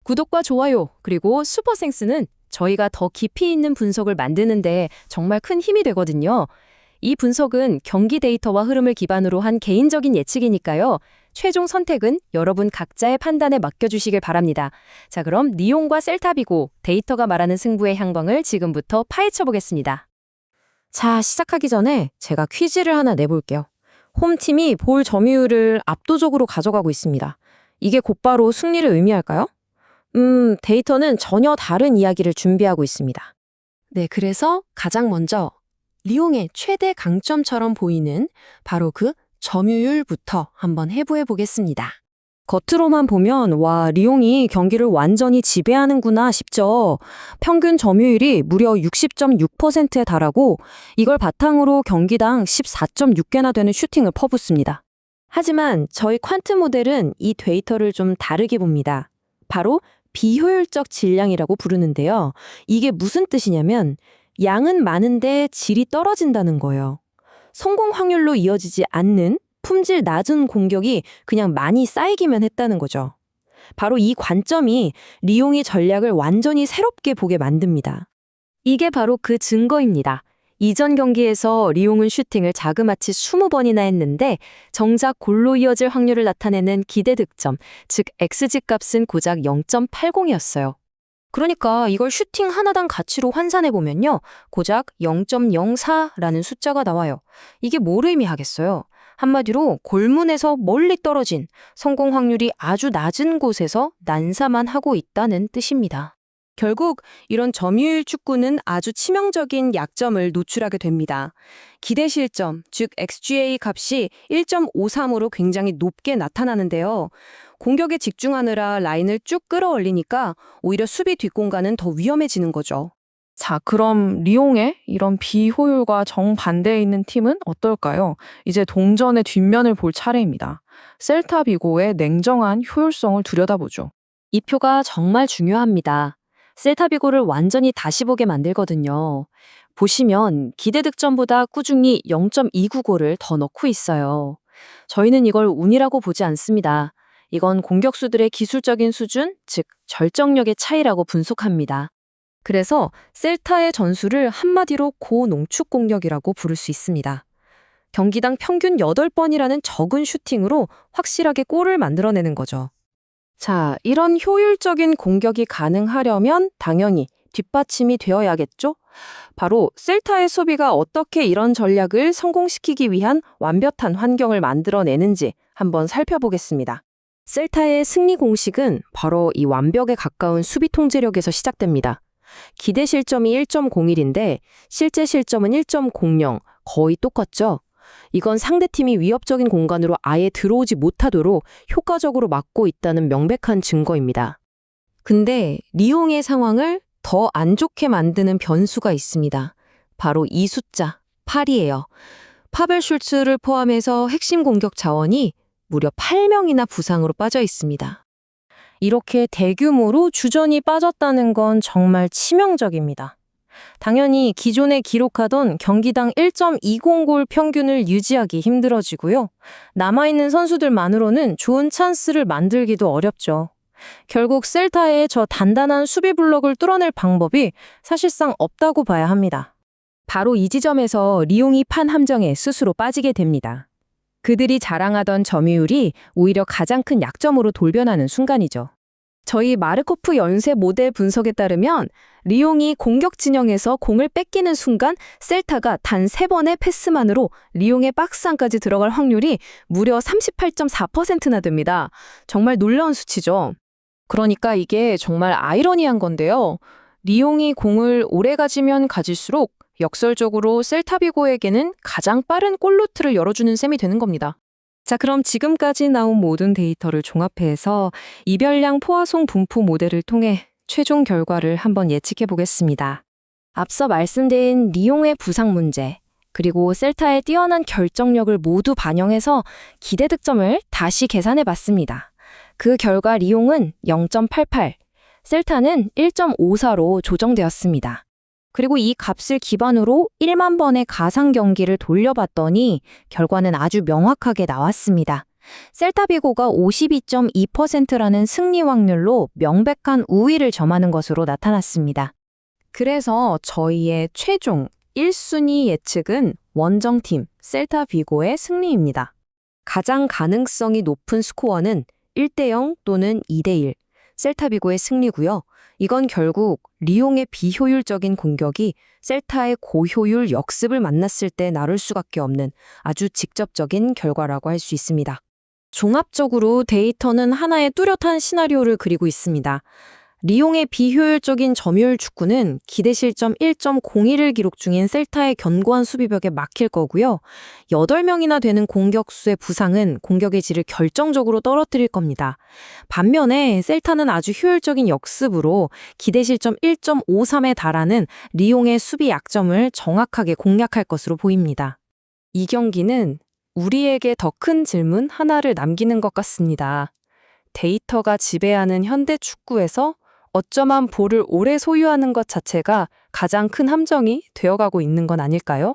구독과 좋아요, 그리고 슈퍼생스는 저희가 더 깊이 있는 분석을 만드는데 정말 큰 힘이 되거든요. 이 분석은 경기 데이터와 흐름을 기반으로 한 개인적인 예측이니까요. 최종 선택은 여러분 각자의 판단에 맡겨주시길 바랍니다. 자, 그럼 리옹과 셀타비고 데이터가 말하는 승부의 향방을 지금부터 파헤쳐 보겠습니다. 자, 시작하기 전에 제가 퀴즈를 하나 내볼게요. 홈팀이 볼 점유율을 압도적으로 가져가고 있습니다. 이게 곧바로 승리를 의미할까요? 데이터는 전혀 다른 이야기를 준비하고 있습니다. 네, 그래서 가장 먼저 리옹의 최대 강점처럼 보이는 바로 그 점유율부터 한번 해부해 보겠습니다. 겉으로만 보면 와, 리옹이 경기를 완전히 지배하는구나 싶죠. 평균 점유율이 무려 60.6%에 달하고 이걸 바탕으로 경기당 14.6개나 되는 슈팅을 퍼붓습니다. 하지만 저희 퀀트 모델은 이 데이터를 좀 다르게 봅니다. 바로 비효율적 질량이라고 부르는데요. 이게 무슨 뜻이냐면 양은 많은데 질이 떨어진다는 거예요. 성공 확률로 이어지지 않는 품질 낮은 공격이 그냥 많이 쌓이기만 했다는 거죠. 바로 이 관점이 리옹이 전략을 완전히 새롭게 보게 만듭니다. 이게 바로 그 증거입니다. 이전 경기에서 리옹은 슈팅을 자그마치 20번이나 했는데 정작 골로 이어질 확률을 나타내는 기대 득점, 즉 XG 값은 고작 0.80이었어요. 그러니까 이걸 슈팅 하나당 가치로 환산해보면요. 고작 0.04라는 숫자가 나와요. 이게 뭘 의미하겠어요? 한마디로 골문에서 멀리 떨어진 성공 확률이 아주 낮은 곳에서 난사만 하고 있다는 뜻입니다. 결국 이런 점유율 축구는 아주 치명적인 약점을 노출하게 됩니다. 기대 실점, 즉 XGA 값이 1.53으로 굉장히 높게 나타나는데요. 공격에 집중하느라 라인을 쭉 끌어올리니까 오히려 수비 뒷공간은 더 위험해지는 거죠. 자, 그럼 리옹의 이런 비효율과 정반대에 있는 팀은 어떨까요? 이제 동전의 뒷면을 볼 차례입니다. 셀타비고의 냉정한 효율성을 들여다보죠. 이 표가 정말 중요합니다. 셀타비고를 완전히 다시 보게 만들거든요. 보시면 기대 득점보다 꾸준히 0.295를 더 넣고 있어요. 저희는 이걸 운이라고 보지 않습니다. 이건 공격수들의 기술적인 수준, 즉 절정력의 차이라고 분석합니다. 그래서 셀타의 전술을 한마디로 고농축 공격이라고 부를 수 있습니다. 경기당 평균 8번이라는 적은 슈팅으로 확실하게 골을 만들어내는 거죠. 자, 이런 효율적인 공격이 가능하려면 당연히 뒷받침이 되어야겠죠? 바로 셀타의 수비가 어떻게 이런 전략을 성공시키기 위한 완벽한 환경을 만들어내는지 한번 살펴보겠습니다. 셀타의 승리 공식은 바로 이 완벽에 가까운 수비 통제력에서 시작됩니다. 기대 실점이 1.01인데 실제 실점은 1.00, 거의 똑같죠? 이건 상대팀이 위협적인 공간으로 아예 들어오지 못하도록 효과적으로 막고 있다는 명백한 증거입니다. 근데 리옹의 상황을 더 안 좋게 만드는 변수가 있습니다. 바로 이 숫자, 8이에요. 파벨 슐츠를 포함해서 핵심 공격 자원이 무려 8명이나 부상으로 빠져 있습니다. 이렇게 대규모로 주전이 빠졌다는 건 정말 치명적입니다. 당연히 기존에 기록하던 경기당 1.20골 평균을 유지하기 힘들어지고요. 남아있는 선수들만으로는 좋은 찬스를 만들기도 어렵죠. 결국 셀타의 저 단단한 수비 블럭을 뚫어낼 방법이 사실상 없다고 봐야 합니다. 바로 이 지점에서 리옹이 판 함정에 스스로 빠지게 됩니다. 그들이 자랑하던 점유율이 오히려 가장 큰 약점으로 돌변하는 순간이죠. 저희 마르코프 연쇄 모델 분석에 따르면 리옹이 공격 진영에서 공을 뺏기는 순간 셀타가 단 3번의 패스만으로 리옹의 박스 안까지 들어갈 확률이 무려 38.4%나 됩니다. 정말 놀라운 수치죠. 그러니까 이게 정말 아이러니한 건데요. 리옹이 공을 오래 가지면 가질수록 역설적으로 셀타비고에게는 가장 빠른 골루트를 열어주는 셈이 되는 겁니다. 자, 그럼 지금까지 나온 모든 데이터를 종합해서 이별량 포화송 분포 모델을 통해 최종 결과를 한번 예측해 보겠습니다. 앞서 말씀드린 리옹의 부상 문제, 그리고 셀타의 뛰어난 결정력을 모두 반영해서 기대 득점을 다시 계산해 봤습니다. 그 결과 리옹은 0.88, 셀타는 1.54로 조정되었습니다. 그리고 이 값을 기반으로 1만 번의 가상 경기를 돌려봤더니 결과는 아주 명확하게 나왔습니다. 셀타비고가 52.2%라는 승리 확률로 명백한 우위를 점하는 것으로 나타났습니다. 그래서 저희의 최종 1순위 예측은 원정팀 셀타비고의 승리입니다. 가장 가능성이 높은 스코어는 1대0 또는 2대1, 셀타비고의 승리고요. 이건 결국 리옹의 비효율적인 공격이 셀타의 고효율 역습을 만났을 때 나눌 수밖에 없는 아주 직접적인 결과라고 할 수 있습니다. 종합적으로 데이터는 하나의 뚜렷한 시나리오를 그리고 있습니다. 리옹의 비효율적인 점유율 축구는 기대 실점 1.01을 기록 중인 셀타의 견고한 수비벽에 막힐 거고요. 8명이나 되는 공격수의 부상은 공격의 질을 결정적으로 떨어뜨릴 겁니다. 반면에 셀타는 아주 효율적인 역습으로 기대 실점 1.53에 달하는 리옹의 수비 약점을 정확하게 공략할 것으로 보입니다. 이 경기는 우리에게 더 큰 질문 하나를 남기는 것 같습니다. 데이터가 지배하는 현대 축구에서 어쩌면 볼을 오래 소유하는 것 자체가 가장 큰 함정이 되어가고 있는 건 아닐까요?